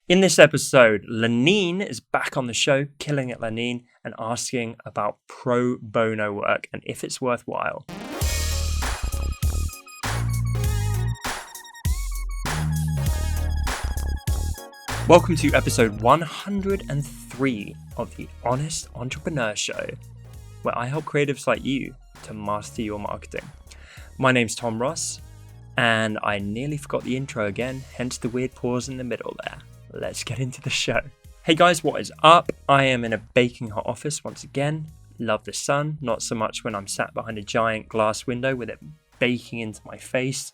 In this episode, Lanine is back on the show, killing it Lanine, and asking about pro bono work and if it's worthwhile. Welcome to episode 103 of the Honest Entrepreneur Show, where I help creatives like you to master your marketing. My name's Tom Ross, and I nearly forgot the intro again, hence the weird pause in the middle there. Let's get into the show. Hey guys, what is up? I am in a baking hot office once again. Love the sun, not so much when I'm sat behind a giant glass window with it baking into my face.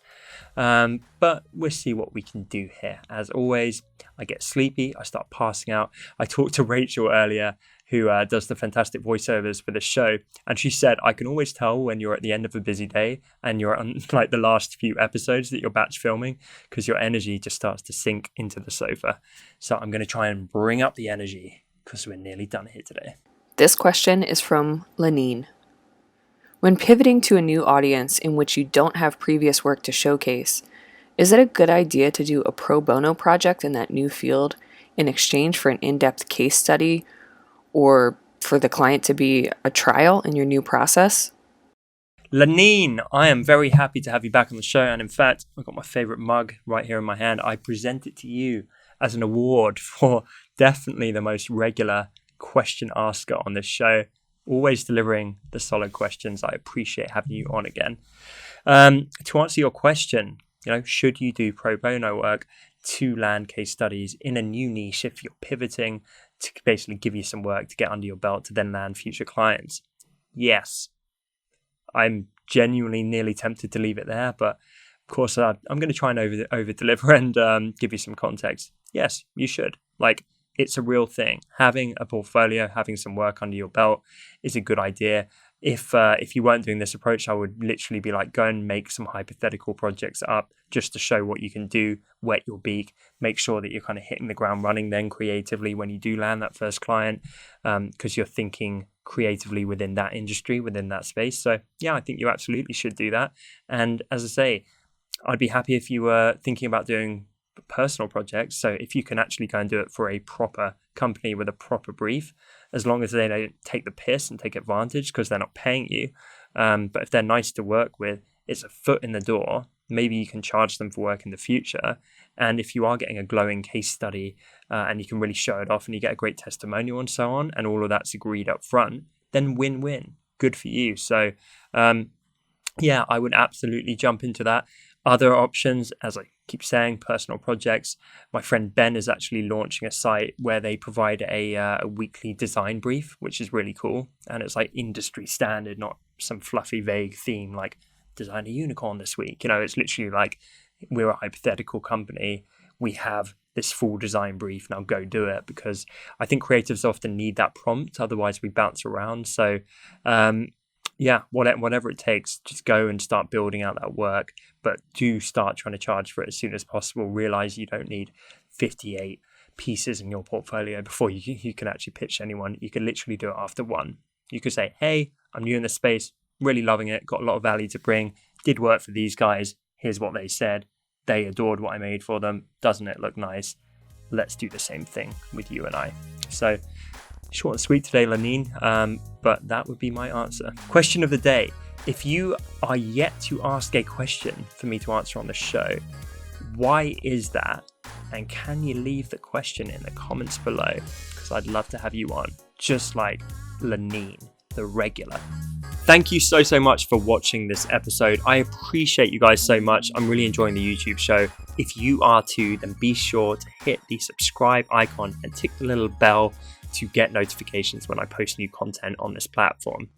But we'll see what we can do here. As always, I get sleepy, I start passing out. I talked to Rachel earlier, who does the fantastic voiceovers for the show, and she said, I can always tell when you're at the end of a busy day and you're on like the last few episodes that you're batch filming, because your energy just starts to sink into the sofa. So I'm going to try and bring up the energy because we're nearly done here today. This question is from Lanine. When pivoting to a new audience in which you don't have previous work to showcase, is it a good idea to do a pro bono project in that new field in exchange for an in-depth case study, or for the client to be a trial in your new process? Lanine, I am very happy to have you back on the show. And in fact, I've got my favorite mug right here in my hand. I present it to you as an award for definitely the most regular question asker on this show. Always delivering the solid questions. I appreciate having you on again. To answer your question, should you do pro bono work to land case studies in a new niche if you're pivoting to basically give you some work to get under your belt to then land future clients? Yes. I'm genuinely nearly tempted to leave it there, but of course I'm going to try and over deliver and give you some context. Yes, you should. It's a real thing. Having a portfolio, having some work under your belt is a good idea. If you weren't doing this approach, I would literally be like, go and make some hypothetical projects up just to show what you can do, wet your beak, make sure that you're kind of hitting the ground running then creatively when you do land that first client, because you're thinking creatively within that industry, within that space. So yeah, I think you absolutely should do that. And as I say, I'd be happy if you were thinking about doing personal projects. So if you can actually go and do it for a proper company with a proper brief, as long as they don't take the piss and take advantage because they're not paying you. But if they're nice to work with, it's a foot in the door. Maybe you can charge them for work in the future. And if you are getting a glowing case study and you can really show it off and you get a great testimonial and so on, and all of that's agreed up front, then win-win. Good for you. So yeah, I would absolutely jump into that. Other options, as I keep saying, personal projects. My friend Ben is actually launching a site where they provide a weekly design brief, which is really cool. And it's like industry standard, not some fluffy, vague theme like design a unicorn this week. It's literally like, we're a hypothetical company. We have this full design brief. Now go do it, because I think creatives often need that prompt. Otherwise we bounce around. So yeah, whatever it takes, just go and start building out that work, but do start trying to charge for it as soon as possible. Realize you don't need 58 pieces in your portfolio before you can actually pitch anyone. You can literally do it after one. You could say, hey, I'm new in this space, really loving it, got a lot of value to bring, did work for these guys, here's what they said, they adored what I made for them, doesn't it look nice? Let's do the same thing with you and I. So short and sweet today, Lanine, but that would be my answer. Question of the day. If you are yet to ask a question for me to answer on the show, why is that? And can you leave the question in the comments below? Because I'd love to have you on, just like Lanine, the regular. Thank you so much for watching this episode. I appreciate you guys so much. I'm really enjoying the YouTube show. If you are too, then be sure to hit the subscribe icon and tick the little bell to get notifications when I post new content on this platform.